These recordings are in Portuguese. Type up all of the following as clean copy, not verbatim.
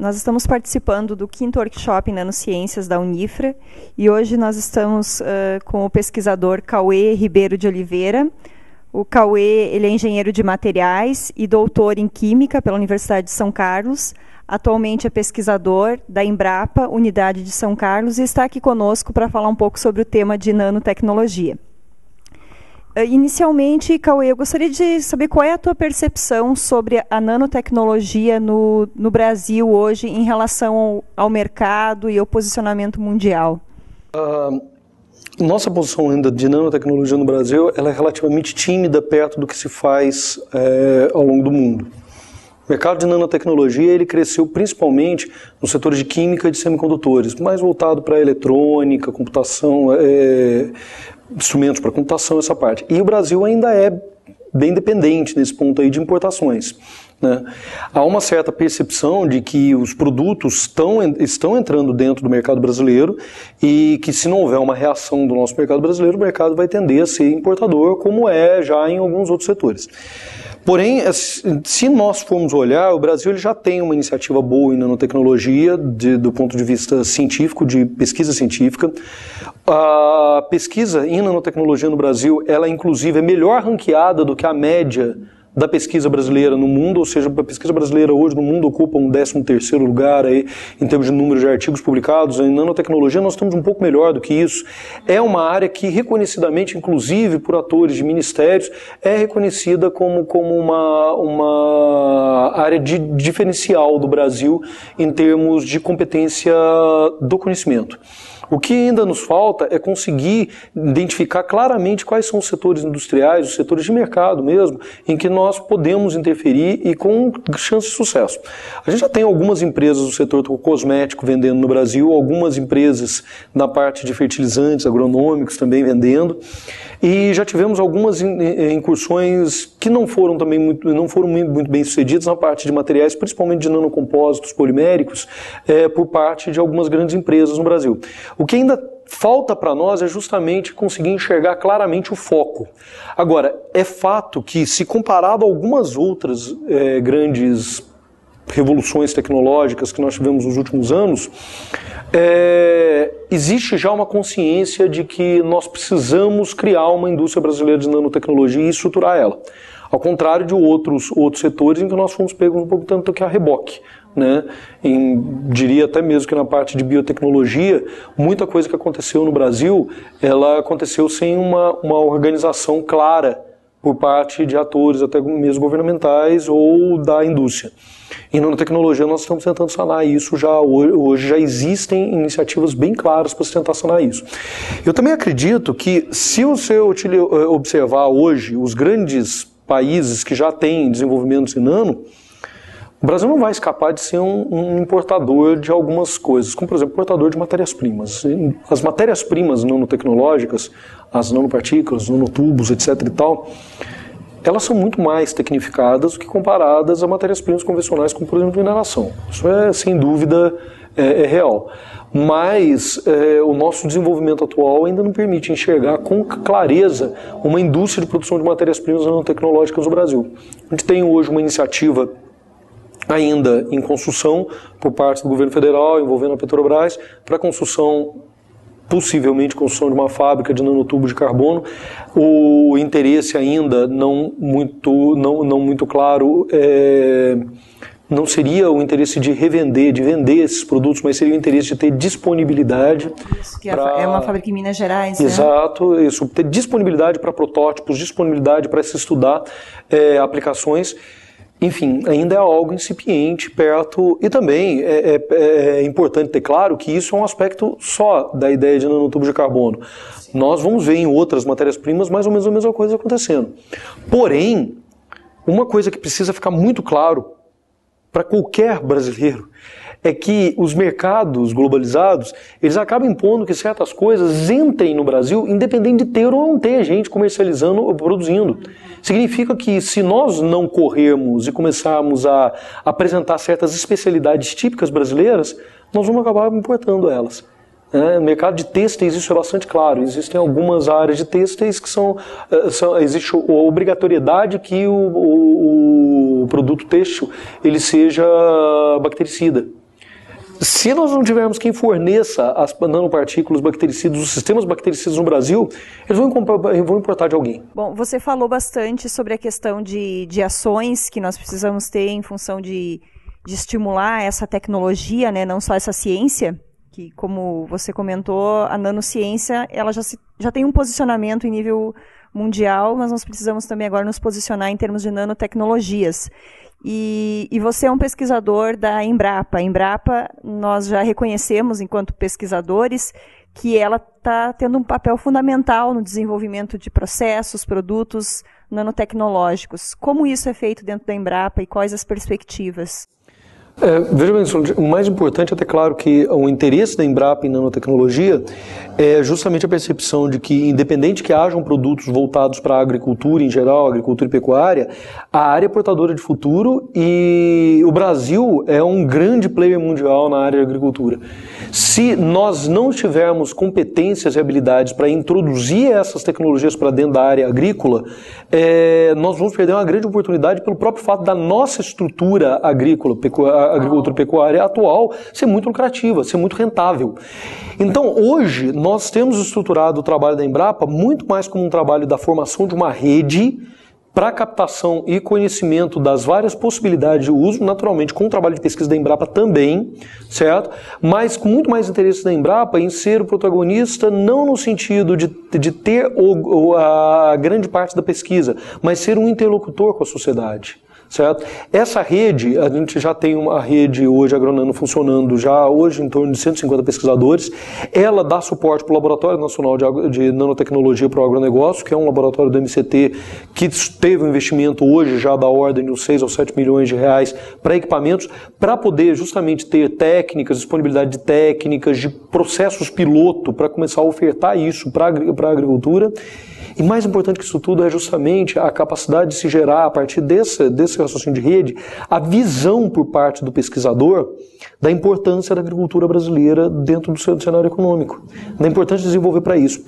Nós estamos participando do 5º Workshop em Nanociências da Unifra e hoje nós estamos com o pesquisador Cauê Ribeiro de Oliveira. O Cauê, ele é engenheiro de materiais e doutor em Química pela Universidade de São Carlos. Atualmente é pesquisador da Embrapa, Unidade de São Carlos, e está aqui conosco para falar um pouco sobre o tema de nanotecnologia. Inicialmente, Cauê, eu gostaria de saber qual é a tua percepção sobre a nanotecnologia no Brasil hoje em relação ao mercado e ao posicionamento mundial. Nossa posição ainda de nanotecnologia no Brasil ela é relativamente tímida perto do que se faz ao longo do mundo. O mercado de nanotecnologia ele cresceu principalmente nos setores de química e de semicondutores, mais voltado para eletrônica, computação, instrumentos para computação, essa parte. E o Brasil ainda é bem dependente nesse ponto aí de importações, né? Há uma certa percepção de que os produtos estão entrando dentro do mercado brasileiro e que se não houver uma reação do nosso mercado brasileiro, o mercado vai tender a ser importador, como é já em alguns outros setores. Porém, se nós formos olhar, o Brasil ele já tem uma iniciativa boa em nanotecnologia, do ponto de vista científico, de pesquisa científica. A pesquisa em nanotecnologia no Brasil, ela inclusive é melhor ranqueada do que a média da pesquisa brasileira no mundo, ou seja, a pesquisa brasileira hoje no mundo ocupa um 13º lugar aí, em termos de número de artigos publicados. Em nanotecnologia nós estamos um pouco melhor do que isso. É uma área que reconhecidamente, inclusive por atores de ministérios, é reconhecida como uma área de diferencial do Brasil em termos de competência do conhecimento. O que ainda nos falta é conseguir identificar claramente quais são os setores industriais, os setores de mercado mesmo, em que nós podemos interferir e com chance de sucesso. A gente já tem algumas empresas do setor cosmético vendendo no Brasil, algumas empresas na parte de fertilizantes agronômicos também vendendo, e já tivemos algumas incursões que não foram muito bem sucedidas na parte de materiais, principalmente de nanocompósitos poliméricos, por parte de algumas grandes empresas no Brasil. O que ainda falta para nós é justamente conseguir enxergar claramente o foco. Agora, é fato que, se comparado a algumas outras grandes revoluções tecnológicas que nós tivemos nos últimos anos, existe já uma consciência de que nós precisamos criar uma indústria brasileira de nanotecnologia e estruturar ela. Ao contrário de outros setores em que nós fomos pegos um pouco tanto que a reboque, né? Diria até mesmo que na parte de biotecnologia, muita coisa que aconteceu no Brasil, ela aconteceu sem uma organização clara por parte de atores, até mesmo governamentais ou da indústria. Em nanotecnologia nós estamos tentando sanar isso hoje já existem iniciativas bem claras para se tentar sanar isso. Eu também acredito que se você observar hoje os grandes países que já têm desenvolvimentos em nano, o Brasil não vai escapar de ser um importador de algumas coisas, como por exemplo, importador de matérias-primas. As matérias-primas nanotecnológicas, as nanopartículas, nanotubos, etc. e tal, elas são muito mais tecnificadas do que comparadas a matérias-primas convencionais, como por exemplo mineração. Isso sem dúvida real. Mas o nosso desenvolvimento atual ainda não permite enxergar com clareza uma indústria de produção de matérias-primas nanotecnológicas no Brasil. A gente tem hoje uma iniciativa ainda em construção por parte do governo federal, envolvendo a Petrobras, para possivelmente construção de uma fábrica de nanotubos de carbono. O interesse ainda não muito claro, não seria o interesse de revender, de vender esses produtos, mas seria o interesse de ter disponibilidade. Isso, que é uma fábrica em Minas Gerais, né? Exato, isso, ter disponibilidade para protótipos, disponibilidade para se estudar aplicações. Enfim, ainda é algo incipiente perto, e também é importante ter claro que isso é um aspecto só da ideia de nanotubos de carbono. Sim. Nós vamos ver em outras matérias-primas mais ou menos a mesma coisa acontecendo. Porém, uma coisa que precisa ficar muito claro para qualquer brasileiro é que os mercados globalizados, eles acabam impondo que certas coisas entrem no Brasil, independente de ter ou não ter gente comercializando ou produzindo. Significa que se nós não corrermos e começarmos a apresentar certas especialidades típicas brasileiras, nós vamos acabar importando elas. No mercado de têxteis isso é bastante claro. Existem algumas áreas de têxteis que existe a obrigatoriedade que o produto têxtil ele seja bactericida. se nós não tivermos quem forneça as nanopartículas bactericidas, os sistemas bactericidas no Brasil, eles vão importar de alguém. Bom, você falou bastante sobre a questão de ações que nós precisamos ter em função de estimular essa tecnologia, né, não só essa ciência, que, como você comentou, a nanociência ela já tem um posicionamento em nível mundial, mas nós precisamos também agora nos posicionar em termos de nanotecnologias. E você é um pesquisador da Embrapa. A Embrapa, nós já reconhecemos, enquanto pesquisadores, que ela está tendo um papel fundamental no desenvolvimento de processos, produtos nanotecnológicos. Como isso é feito dentro da Embrapa e quais as perspectivas? Veja bem, o mais importante é ter claro que o interesse da Embrapa em nanotecnologia é justamente a percepção de que, independente que hajam produtos voltados para a agricultura em geral, agricultura e pecuária, a área é portadora de futuro e o Brasil é um grande player mundial na área de agricultura. Se nós não tivermos competências e habilidades para introduzir essas tecnologias para dentro da área agrícola, nós vamos perder uma grande oportunidade pelo próprio fato da nossa estrutura agrícola, agricultura e pecuária atual ser muito lucrativa, ser muito rentável. Então, hoje, nós temos estruturado o trabalho da Embrapa muito mais como um trabalho da formação de uma rede para captação e conhecimento das várias possibilidades de uso, naturalmente com o trabalho de pesquisa da Embrapa também, certo? Mas com muito mais interesse da Embrapa em ser o protagonista, não no sentido de ter a grande parte da pesquisa, mas ser um interlocutor com a sociedade. Certo? Essa rede, a gente já tem uma rede hoje agronano funcionando já hoje em torno de 150 pesquisadores. Ela dá suporte para o Laboratório Nacional de Nanotecnologia para o Agronegócio, que é um laboratório do MCT que teve um investimento hoje já da ordem de uns 6 ou 7 milhões de reais para equipamentos, para poder justamente ter técnicas, disponibilidade de técnicas, de processos piloto para começar a ofertar isso para a agricultura. E mais importante que isso tudo é justamente a capacidade de se gerar, a partir desse raciocínio de rede, a visão por parte do pesquisador da importância da agricultura brasileira dentro do seu cenário econômico, da importância de desenvolver para isso.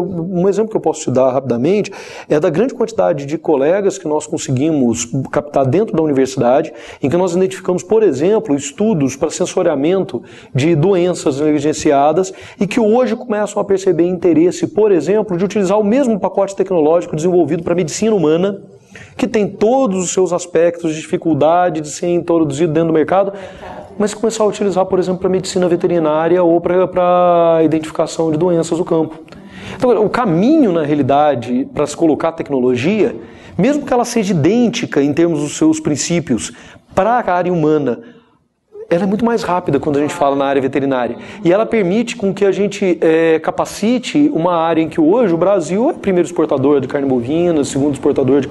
Um exemplo que eu posso te dar rapidamente é da grande quantidade de colegas que nós conseguimos captar dentro da universidade, em que nós identificamos, por exemplo, estudos para sensoriamento de doenças negligenciadas e que hoje começam a perceber interesse, por exemplo, de utilizar o mesmo pacote tecnológico desenvolvido para a medicina humana, que tem todos os seus aspectos de dificuldade de ser introduzido dentro do mercado, mas começar a utilizar, por exemplo, para a medicina veterinária ou para a identificação de doenças do campo. Então, o caminho, na realidade, para se colocar tecnologia, mesmo que ela seja idêntica em termos dos seus princípios para a área humana, ela é muito mais rápida quando a gente fala na área veterinária. E ela permite com que a gente capacite uma área em que hoje o Brasil é o primeiro exportador de carne bovina, segundo exportador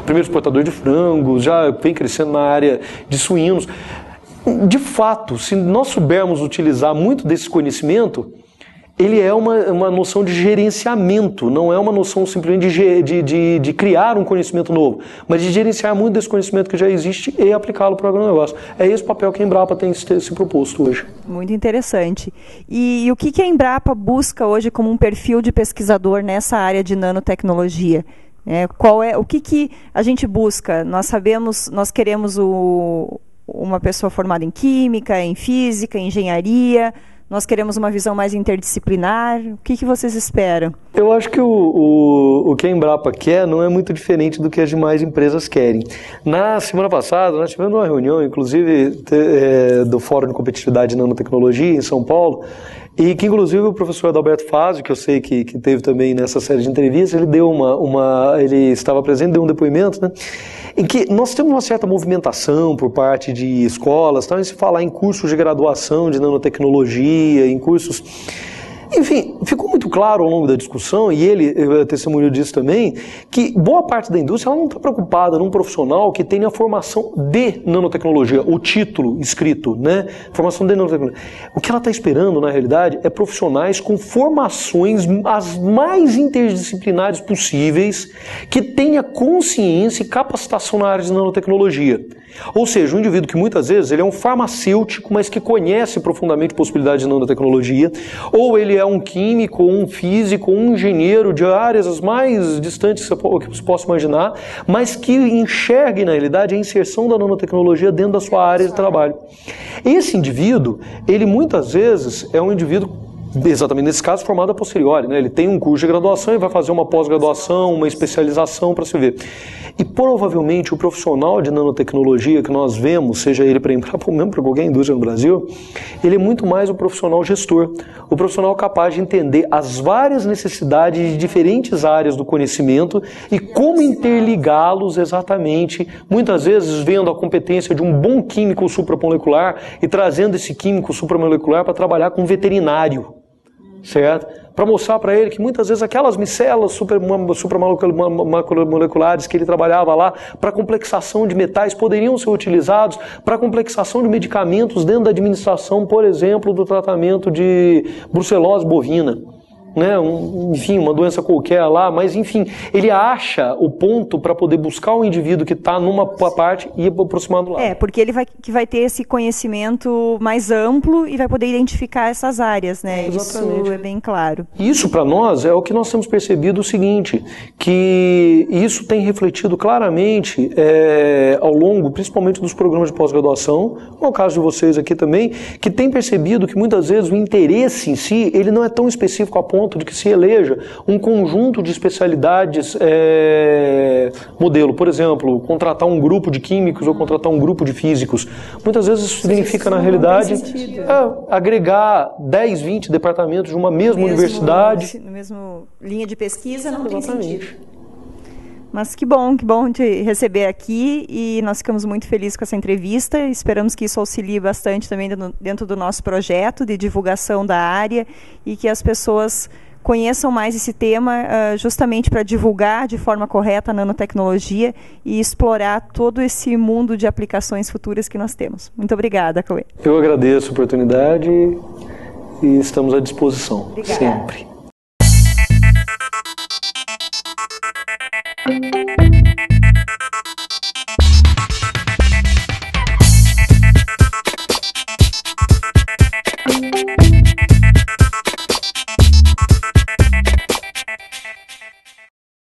primeiro exportador de frangos, já vem crescendo na área de suínos. De fato, se nós soubermos utilizar muito desse conhecimento, ele é uma noção de gerenciamento, não é uma noção simplesmente de criar um conhecimento novo, mas de gerenciar muito desse conhecimento que já existe e aplicá-lo para o agronegócio. É esse o papel que a Embrapa tem se proposto hoje. Muito interessante. E o que a Embrapa busca hoje como um perfil de pesquisador nessa área de nanotecnologia? O que a gente busca? Nós sabemos, nós queremos uma pessoa formada em química, em física, em engenharia. Nós queremos uma visão mais interdisciplinar. O que vocês esperam? Eu acho que o que a Embrapa quer não é muito diferente do que as demais empresas querem. Na semana passada, nós tivemos uma reunião, inclusive, do Fórum de Competitividade e Nanotecnologia em São Paulo, e que, inclusive, o professor Adalberto Fazio, que eu sei que teve também nessa série de entrevistas, ele estava presente, deu um depoimento, né? Em que nós temos uma certa movimentação por parte de escolas, em se falar em cursos de graduação de nanotecnologia, em cursos... Enfim, ficou muito claro ao longo da discussão, e ele testemunhou disso também, que boa parte da indústria ela não está preocupada num profissional que tenha formação de nanotecnologia, o título escrito, né? Formação de nanotecnologia. O que ela está esperando, na realidade, é profissionais com formações as mais interdisciplinares possíveis, que tenha consciência e capacitação na área de nanotecnologia. Ou seja, um indivíduo que muitas vezes ele é um farmacêutico, mas que conhece profundamente possibilidades de nanotecnologia, ou ele é é um químico, um físico, um engenheiro de áreas as mais distantes que você possa imaginar, mas que enxergue, na realidade, a inserção da nanotecnologia dentro da sua área de trabalho. Esse indivíduo, ele muitas vezes é um indivíduo, exatamente nesse caso, formado a posteriori, né? Ele tem um curso de graduação e vai fazer uma pós-graduação, uma especialização para se ver. E provavelmente o profissional de nanotecnologia que nós vemos, seja ele mesmo para qualquer indústria no Brasil, ele é muito mais o profissional gestor, o profissional capaz de entender as várias necessidades de diferentes áreas do conhecimento e como interligá-los exatamente, muitas vezes vendo a competência de um bom químico supramolecular e trazendo esse químico supramolecular para trabalhar com um veterinário. Certo? Para mostrar para ele que muitas vezes aquelas micelas supramoleculares que ele trabalhava lá para complexação de metais poderiam ser utilizados para complexação de medicamentos dentro da administração, por exemplo, do tratamento de brucelose bovina. Né, enfim, uma doença qualquer lá, mas enfim, ele acha o ponto para poder buscar o indivíduo que está numa parte e aproximar do lado. Porque ele vai ter esse conhecimento mais amplo e vai poder identificar essas áreas, né? Exatamente. Isso é bem claro. Isso para nós é o que nós temos percebido o seguinte, que isso tem refletido claramente ao longo, principalmente dos programas de pós-graduação, no caso de vocês aqui também, que tem percebido que muitas vezes o interesse em si, ele não é tão específico a ponto de que se eleja um conjunto de especialidades modelo. Por exemplo, contratar um grupo de químicos ou contratar um grupo de físicos. Muitas vezes isso significa, na realidade, agregar 10, 20 departamentos de uma mesma universidade. No mesmo linha de pesquisa não Exatamente. tem sentido. Mas que bom te receber aqui e nós ficamos muito felizes com essa entrevista. Esperamos que isso auxilie bastante também dentro do nosso projeto de divulgação da área e que as pessoas conheçam mais esse tema justamente para divulgar de forma correta a nanotecnologia e explorar todo esse mundo de aplicações futuras que nós temos. Muito obrigada, Cauê. Eu agradeço a oportunidade e estamos à disposição. Obrigada. Sempre.